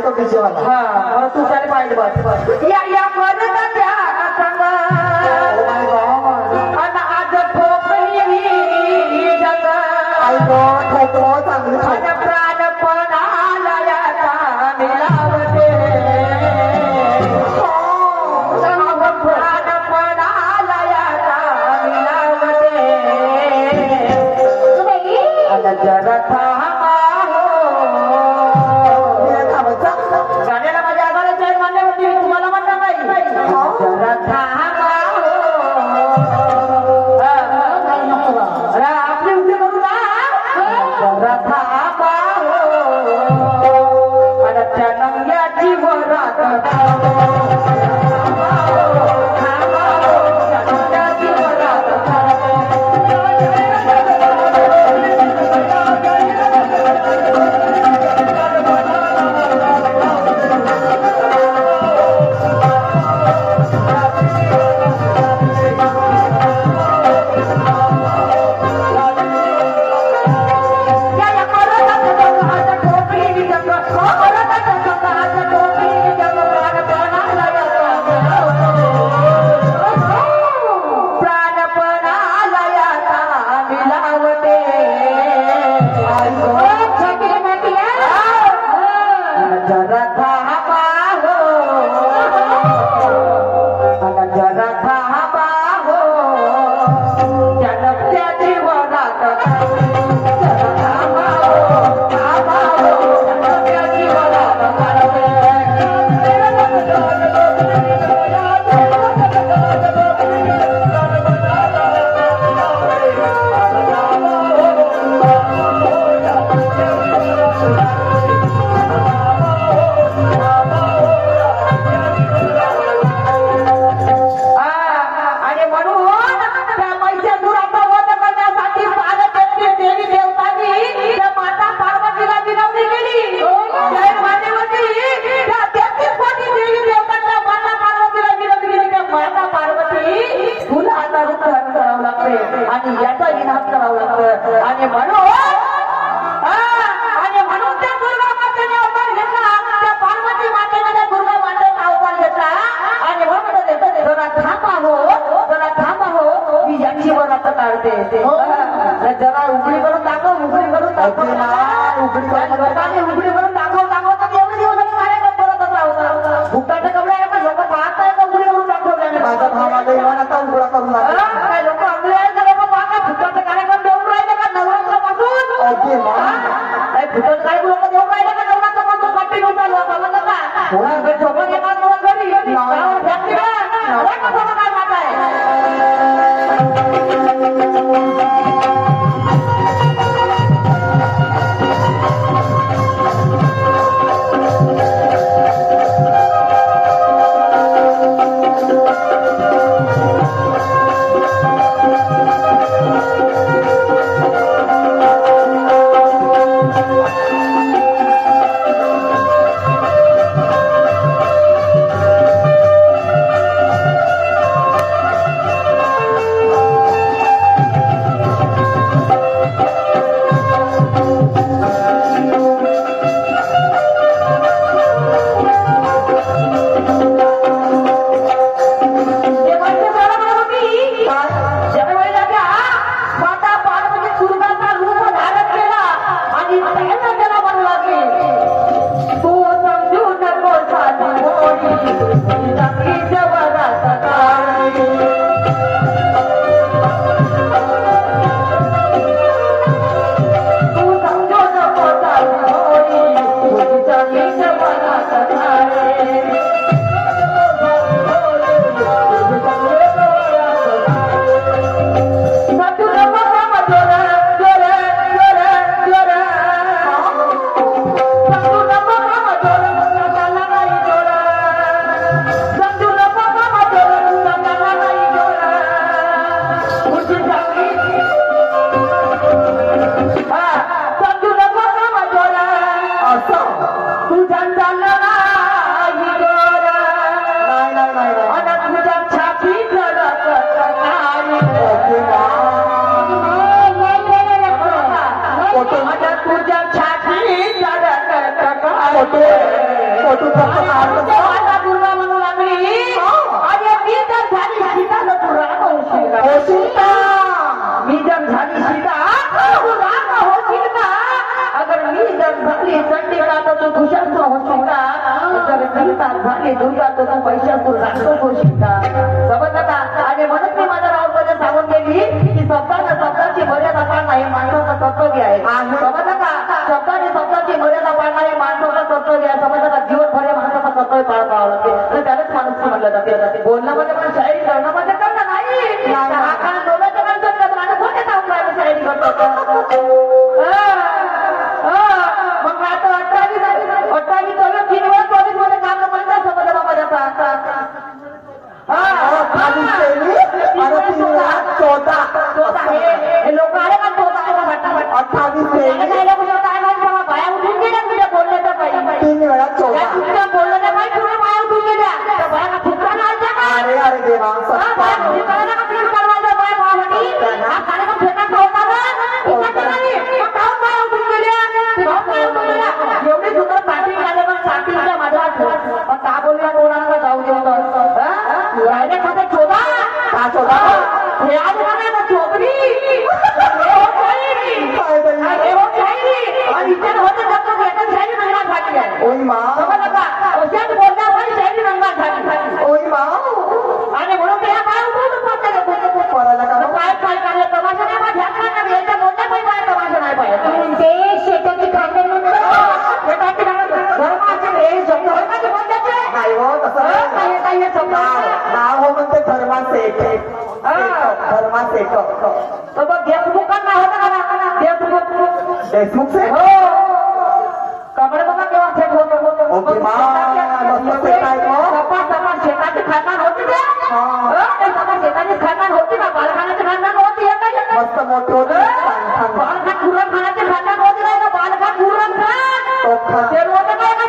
तो पीछे वाला हां तू चल पाइट बस या मरद क्या संग ओ माय गॉड अन आज ठोकली जग आई गॉड ठोको चांगली अन प्राण पणाला याचा मिलावते प्राण पणाला याचा मिलावते अन जरा थांबा गाण्याला माझ्या आधाराची आहे मान्य होती तुम्हाला म्हणणार नाही जरा थांबा आपली उभी करू ना जरा थांबा आणि त्या नंग्याची वरात आणि याचा विनाश करावा लागतो आणि म्हणून त्या दुर्गा मातेने अवतार घेतला त्या पार्वती मातेने त्या दुर्गा मातेचा अवतार घेतला आणि म्हणून जरा थांबा हो मी यांची वरात काढते जरा उघडी करून दाखव उघडी करून दाखव तर एवढे दिवस कार्यक्रम करतच राहतो भुकाच्या कपड्या लोक पाहत आहे का उघडी करून दाखवल्याने माझा भाव आता इमानाचा उघडा करून लोक आपले भुताचा कार्यक्रम देऊन राहिले का नवरात्रापासून भुताचं काही लोक देऊन राहिले का नवरात्रापासून कंटिन्यू चालू समजलं का झोपत येणार मला घरी काय माता फोटो मोठूचा माझा दुर्गा म्हणू लागली आणि मी तर झाली सीता तर तू राम होशील का? सीता मी जर झाली सीता तू राम होशील का? अगर मी जर झाली चंडिका तर तू दुष्यंत होशील का? जर सीता झाली दुर्गा तर तू पैशातून राक्षस होशील का? समजलं का? आणि म्हणून मी माझ्या रावमध्ये सांगून गेली की शब्दाची मर्यादा पाळणं हे माणसाचं कर्तव्य आहे. समजलं का? शब्दाची मर्यादा पाळणं हे माणसाचं कर्तव्य आहे. समजलं का? जीवनभर हे माणसाचं कर्तव्य पाळावं लागते. तर त्यालाच माणूस म्हणलं जाते. बोलण्यामध्ये पण शायरी करणं करणं नाही. हा काळ डोळ्याच्या माणसात माझं कोणते काम काय शायरी करतो? मग आता 28 3 वेळा 24 मध्ये काम म्हणतात. समजलं बाबा त्याचा 14 हे लोक आले का 28 बाया उठून गेल्या तुझ्या बोलण्याच्या पाहिजे 3 वेळा 14 तुझ्या बोलण्याच्या पाहिजे तुझ्या बाया उठून गेल्या त्या बाया फुकरा नाही का? अरे देवा एवढी सुद्धा पाठी आले पण साठीच्या माझ्या का बोलूया कोणाला जाऊ देऊ राहिले खाते चोदा हे आज म्हणायचं चोबरी आणि इथे होते त्याचं शैली रंगात झाली आहे. समजलं का? अशाच बोलण्यामुळे शैली रंगात झाली आणि म्हणून ते काय काय काय तमाशा नाही पाहिजे याच्या बोलण्या पाहिजे काय तमाशा नाही पाहिजे. ते शेताची खांद्याची धर्माचे हे शब्द होते बोलण्याचे नाही हो तसं काही हे शब्द नाव हो म्हणते धर्मासेठ तर मग देशमुखांना होता का देशमुख से हो कपडे बघा केव्हा सेट होतो शेताची खानदान होती शेताची खानदान होती का बालखानाची खानदान होती मस्त मोठे होते बालखान खुरम खानाची खानदान होती नाही का बालखान खुरम खान ते होतं काय का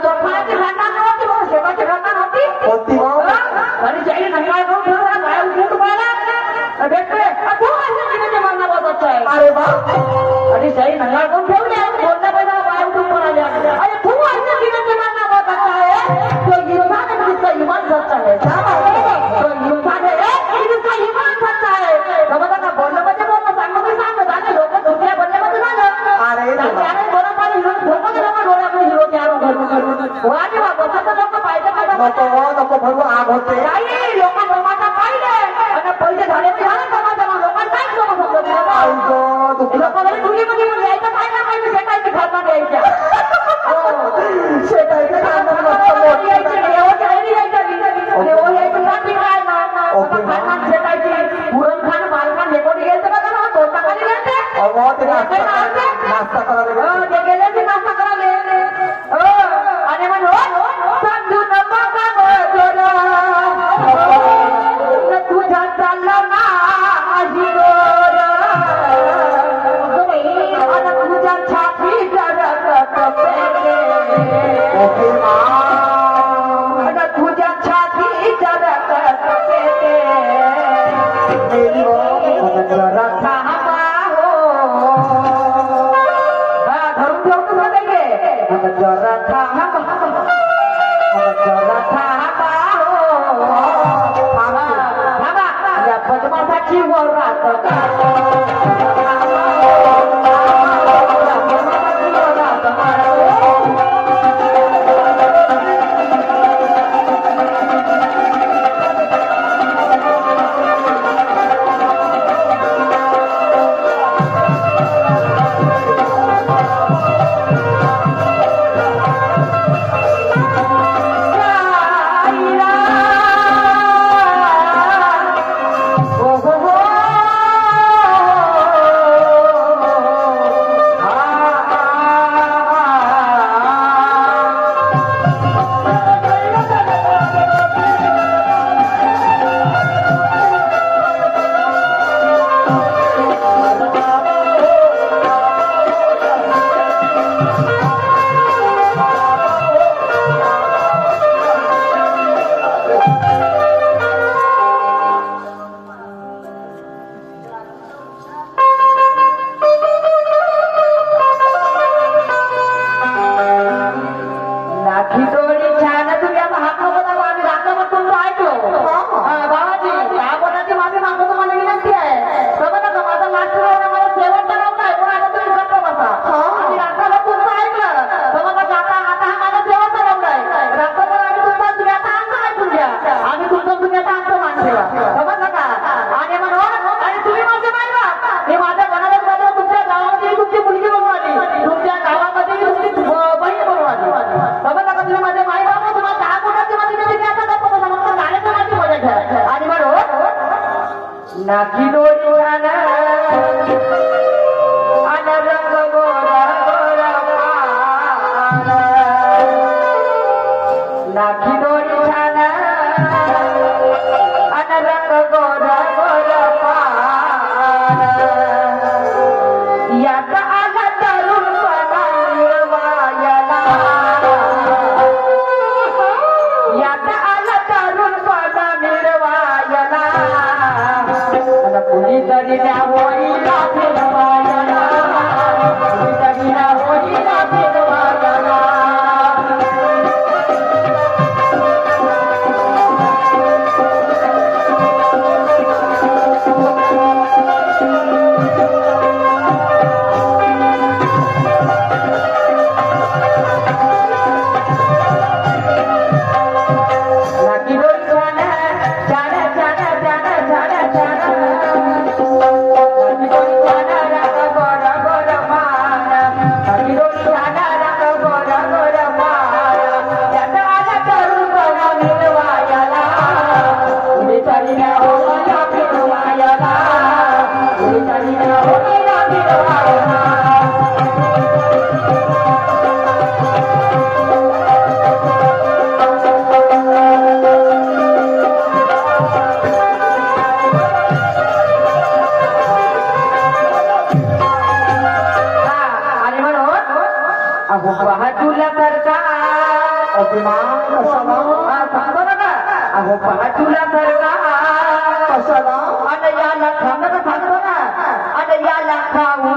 तोफखानाची खानदान होती मग शेताची खानदान होती आणि शाही नंगाळ करून ठेवला बाया उठून तुम्हाला भेटतोय तू अशा मागणं बहुत अच्छा आहे. अरे बा आणि शाही नंगाळ करून ठेवले बोलण्या पहिला बाया उठून पळाल्या अरे तू अशा किनाचे मागणं बहुत अच्छा आहे. तो युद्धात जिसका इमान सच्चा है तो युद्धात है जिसका इमान सच्चा है. समजा का बोलण्यामध्ये बोलणं सांगणं झालं लोक दुसऱ्या बोलण्यामध्ये झालं अरे त्याने बरोबर हिरो धोका लोक डोळ्याकडे हिरो तयार करून वाटे बसत लोक पाहिजे नको भरू आग होते नाही लोक तमाशा पाहिजे आणि पैसे झाले ते झालं तमाशा लोकांना काय लोक समजत लोकांना धुलीमध्ये यायचं काय ना पाहिजे शेताची खातात यायच्या शेताचे खानदान पुरण खान बालखान रेकॉर्ड घ्यायचं का ना दोन खाली घ्यायचे नाश्ता करायला ते गेले ते नाश्ता करायला आणि म्हणून समजू नको तुझ्या चालला ना तुझ्या छाती तुझ्या छाती जरा थांबा हो नाकी डोळी छान अन रंग गोरा गोरा पान नाकी डोळी छान अन रंग गोरा गोरा पान याचा आला तरुणपणा निर्वायला याचा आला तरुणपणा निर्वायला कुणीतरी त्या होळीला फिरवायला कुणीतरी त्या होळीला फिरवायला तुला करता अभिमान कशाला अहो पहा तुला करता कशाला आणि याला खांदा सांगतो ना आणि याला खाऊ